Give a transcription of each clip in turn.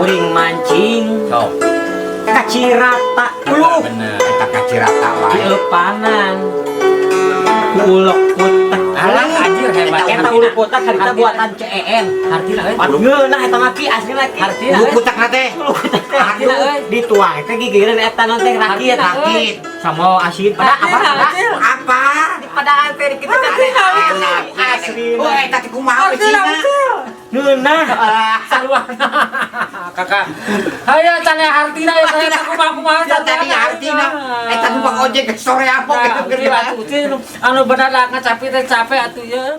uring mancing sok kacirata bener Eta kacirata wae. diepanan ulok putek alah anjir hebat eta ulok putek harita buatan CEN hartina euy ngeunah eta maki asli laki hartina Ulu putak teh. hartina euy dituang teh gigireun eta non teh rakit Rakit. sama asin pada apa Apa? padaan teh kitu teh Enak. asli Oh, eta teh kumaha Cina? ngeunah saluana kakak hayo cane hartina ya saya kumaha Ya tadi artina. Eta numpak ojek ke sore apa gitu. anu bener lah ngacapi teh capek atuh ya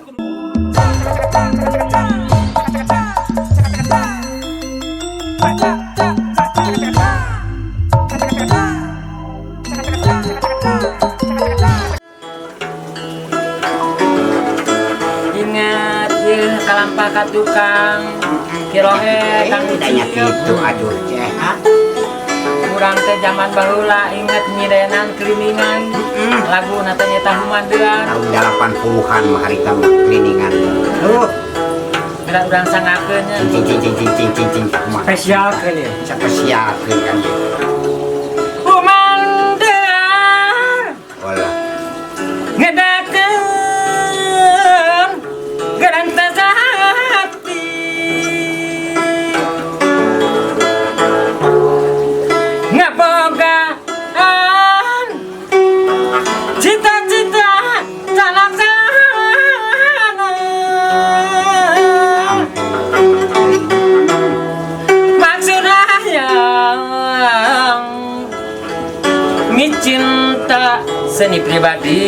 ingat ya kalampa ka tukang kirohe kang Tanya gitu aduh ceh. kurang teh zaman baheula inget nyidenan kliningan lagu natanya tahu mandean Tahun 80-an mah harita mah kliningan. bila urang sangakeun nya Cing. spesial kan ya Spesial kan ya. mandean Wala. ngedakeun gerang tazahati ngabogaan cita-cita talaksana maksudnya yang cinta seni pribadi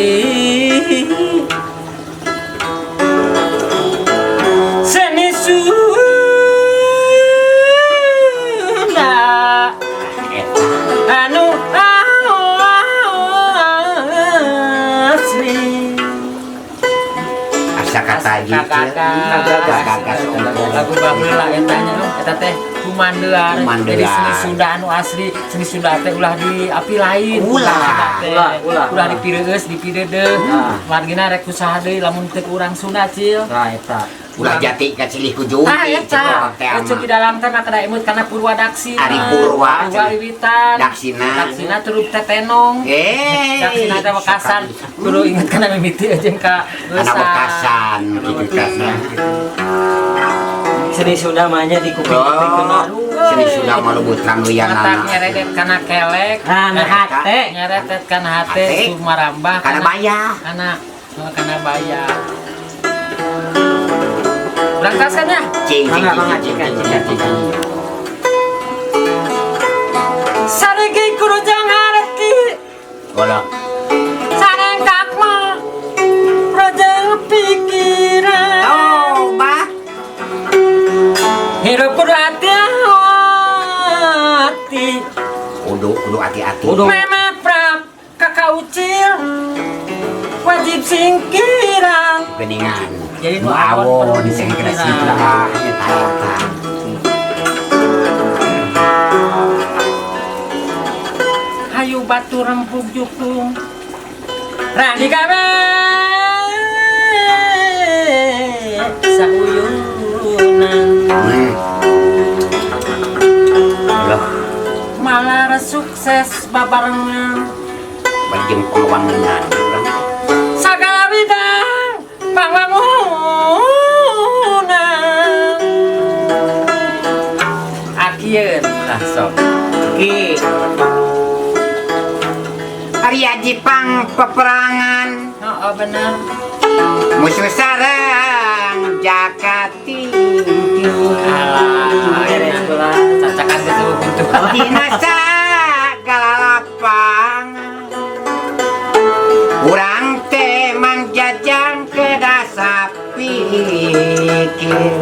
seni Sunda anu asli Asa kata kakak lagu baheula eta nya eta teh kumandean jadi seni Sunda anu asli seni Sunda teh ulah di api lain ulah dipireus dipideudeuh margina rek usaha deui lamun teu urang Sunda cil nah eta ulah jati ka cilih ku juti eta cek di dalam teh kada imut kana Purwadaksi Ari Purwa Wiwitan Daksina turut tetenong Daksina teh Wekasan kudu inget kana mimiti jeung ka Kana Wekasan gitu kan seni Sunda mahnya di kuping seni Sunda mah leubeut Matak rangeuyanana nyeredet kana kelek nah hate nyeredet kana hate sumarambah kana bayah kana bayah berangkasannya cing sarigi kudu jang harti wala sarengkak mah rojeng pikiran bah hirup kudu hati-hati kudu hati-hati meme prap kakak ucil wajib singkiran geningan jadi nu awon sing kena siplah eta hayu batu rempuk jukung rani gawe sauyunan loh malah sukses babarengan bajeng pangwangan sagala bidang pangwangunan akieun lah sok ki Arya Jipang peperangan oh bener musuh sarang Jakati alah akhirnya cacakan gitu gitu dina sagala lapangan urang teh mangjajang ke dasa pikir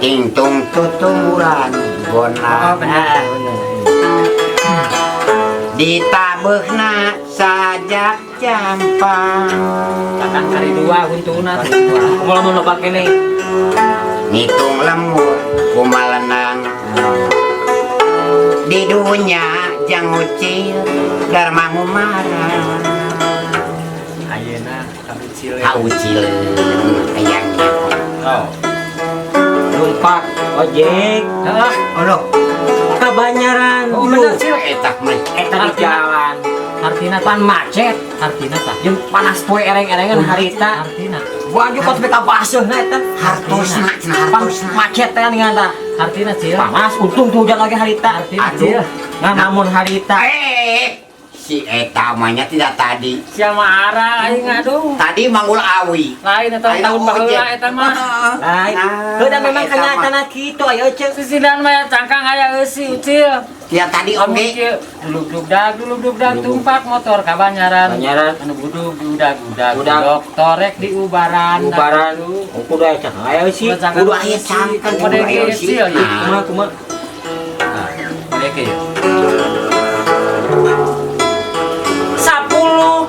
tingtung tuturan gona ditabehna sajak jampang akan kali dua untuna kalau mau nebak ini ngitung lemur kumalenang di dunya jang ucil darma ngumarang ayeuna kaucil kaucil ayangnya oh nun Pak ojek. Heeh. Aloh. Kabanyaran Oh, dulu. bener sih. Eta mah. Eta di jalan. Artina Pan macet. Artina tah. Jeung panas poe ereng-erengan harita. Artina. Baju kos beka baseuhna eta. Hartosna, cenah Pan hartosna. macet teh dengan tah. Artina cil. Panas untung tuh hujan lagi harita. Artina Aduh. cil. Ngan namun harita. Si eta mahnya tidak tadi. Sia mah arah aing aduh. Tadi manggul awi. Lain eta Ayo, tahun baheula ojek. eta mah. Lain. Heuda memang kenyataan kitu aya ceuk. Sisidan mah cangkang aya eusi ucil. Dia tadi oge. Duluk-duluk tumpak motor kabanyaran. Banyaran. Anu budug budak-budak. Budak. Doktor rek di ubaran. Ubaran. Kudu aya cangkang aya sih. Kudu aya cangkang, kudu aya eusi. Nah. Kumaha. Oke ya. 10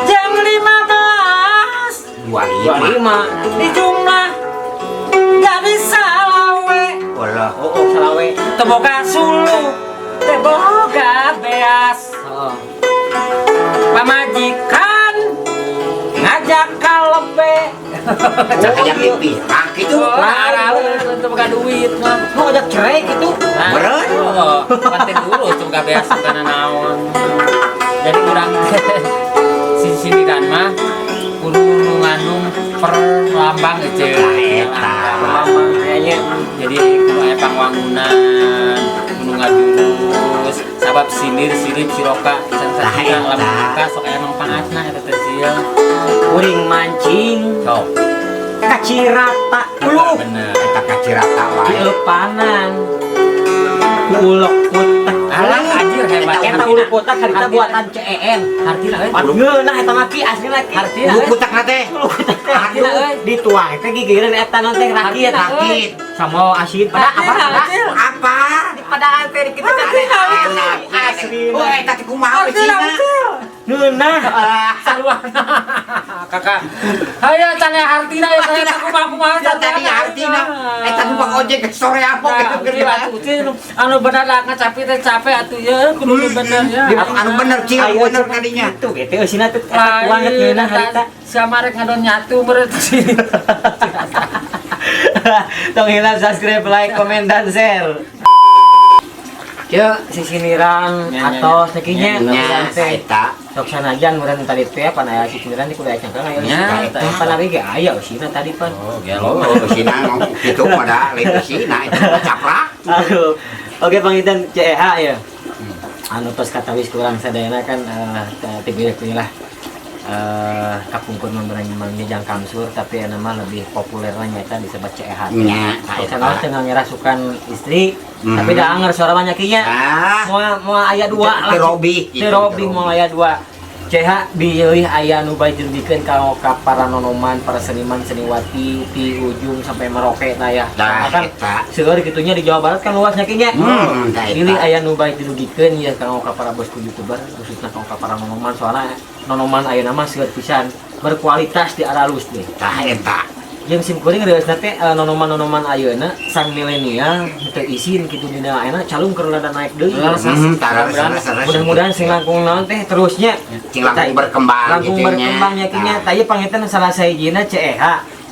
jam 15 25. di jumlah jadi salawe. Walah. Oh salawe Teboga sulu, teboga beas. Pamajikan ngajak kalebe. Cakaya pipi. Nah, gitu. Arah teboga duit mah. mau ajak cerai gitu. Beureun. Penting dulu teboga beas kana naon. Jadi urang si sinidan mah kudu ngandung perlambang gitu. Eta. Lambang kayaknya Jadi kudu aya pangwangunan, kudu ngajurus, sabab silir-silir ciroka sensasinya Nah, eta. lamun buka sok aya mangpangatna eta teh sil. kuring mancing Sok. kacirata Bener. Eta kacirata wae. diepanan ulok putek Alah anjir hebat eta ulok putek harita buatan CEN Hartina euy. pan ngeunah eta mah ki asli laki Hartina Lu euy. putak teh. Hartina euy. dituang teh gigireun eta nanti rakit Rakit. sama asin pada apa Apa? padaan teh dikit Enak. asli Oh, eta teh kumaha Hartina Cina? ngeunah Saluana. Kakak. Hayo cane Hartina ya saya kumaha-kumaha Dia tadi artina. Eta numpak ojek ke sore apa gitu. Anu bener lah ngacapi teh capek atuh ya kudu bener ya. Anu bener cil, bener tadinya. tuh gitu eusina teh eta banget ngeunah harita Siapa rek ngadon nyatu beureut sih. tong hilang subscribe like comment dan share Cek sisiniran atau sekinya Nya teh eta. sok sanajan meureun tadi teh pan aya sisiniran di kudu aya cangkang aya Nya, eta pan abi ge aya usina tadi pan Oh, Oh, Cina ngomong gitu pada lain Cina itu caprak. aduh oke pangitan CEH ya anu tos katawis kurang sadayana kan tiba lah kapungkur memberi menjang kamsur tapi yang nama lebih populer lah nyata disebut CEH Nya, karena eta. tengah ngerasukan istri tapi dah anger suara banyaknya Ah, mau ayat dua lah Terobi. terobi mau ayat dua CEH bilih aya nu bae jendikeun ka para nonoman para seniman seniwati di ujung sampai Merauke tah ya Dah, kan eta. seueur gitunya di Jawa Barat kan luasnya kinya Tah pilih eta. aya nu bae dirugikeun ya kanggo ka para bosku YouTuber khususnya kanggo ka para nonoman soalnya nonoman ayeuna mah seueur pisan berkualitas di aralus deh Tah eta. jeung sim kuring reusna teh nonoman-nonoman ayeuna sang milenial teu isin kitu dina ayeuna calung keur rada naik deui Tara mudah-mudahan sing langkung naon teh terusnya Cing langkung berkembang langkung gitu nya. berkembang yakinnya Tah. tadi pangitan salah sahijina CEH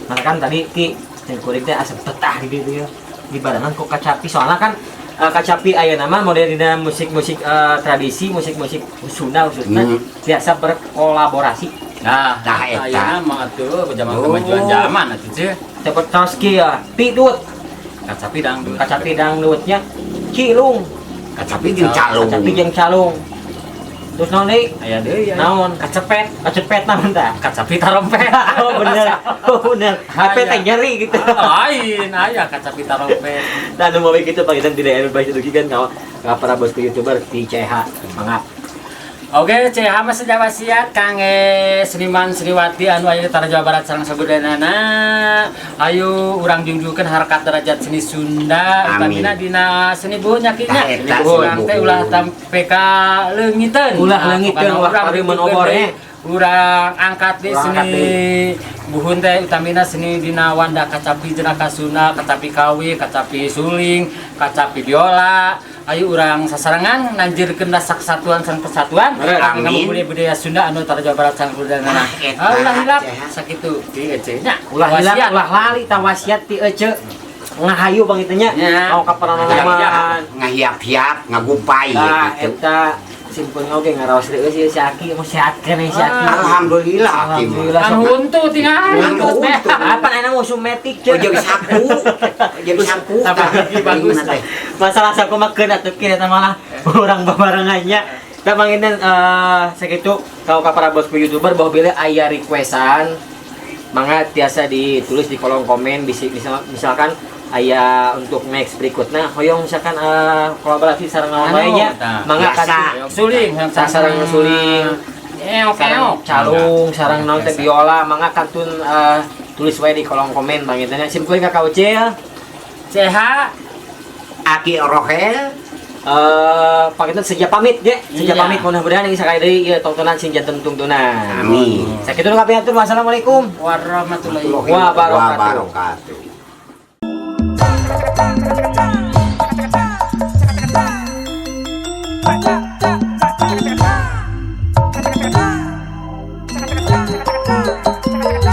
nah kan tadi ki sing kuring teh asep tetah di dieu ya di baranan kok kacapi soalnya kan kacapi ayeuna mah model dina musik-musik tradisi musik-musik Sunda khususnya biasa berkolaborasi Nah, Tah, eta. ayeuna mah atuh zaman Oh. kemajuan zaman atuh teh. cepet toski ya pidut Kacapi dangdut. kacapi dangdutnya cilung Kacapi jeung calung. kacapi jeung calung terus naon deui Aya deui ya. naon kacepet naon tah Kacapi tarompet. oh bener HP teh nyeri gitu Lain aya kacapi tarompet. dan mau gitu pangitan tidak baik itu kan kalau para bosku YouTuber di CH semangat Oke, CH mah sejawa siat kangge seniman seniwati anu aya di tanah Jawa Barat sareng sabudanana. Ayo urang junjungkeun harkat derajat seni Sunda Amin. utamina dina seni buhun nyakinya. Tah, eta Urang seni teh buhun. ulah tampe ka leungiteun. Ulah leungiteun, ulah parimun obornya. Urang angkat di Urang angkat seni buhun teh utamina seni dina wanda kacapi jenaka Sunda, kacapi kawi, kacapi suling, kacapi biola. Ayo urang sasarangan nanjirkeun rasa kesatuan sareng persatuan. Amin. Budaya Sunda anu tara Jawa Barat sareng budayana. Eta, Ulah hilap CH. sakitu di Ece nya. ulah hilap ulah lali tah wasiat ti ece ngahayu bang itunya Ya. mau kaparangan ngahiap-hiap ngagupai nah gitu. eta simpulnya oke ngaraos deui si Aki mau sehat kene si Aki Alhamdulillah Kan huntu tinggal. Huntu. apa enak musuh metik Oh, jadi sapu Apa bagus. masalah saku makeun atuh kieu eta malah urang babarengannya da manginan sakitu kalau ka para bosku YouTuber bahwa bila aya requestan mangga tiasa ditulis di kolom komen misalkan aya untuk next berikutnya hoyong misalkan kolaborasi sareng naon wae nya mangga biasa. Suling, sareng suling sareng calung sareng naon teh biola mangga kantun tulis wae di kolom komen bang eta nya simpulin ka Ucil sehat. Aki Rohel paketan seja pamit ya seja Iya. pamit mudah-mudahan ini sakali deui ieu tontonan sing janten tungtunan Amin. sakitu kabeh atur wassalamualaikum Warahmatullahi wabarakatuh. Thank you.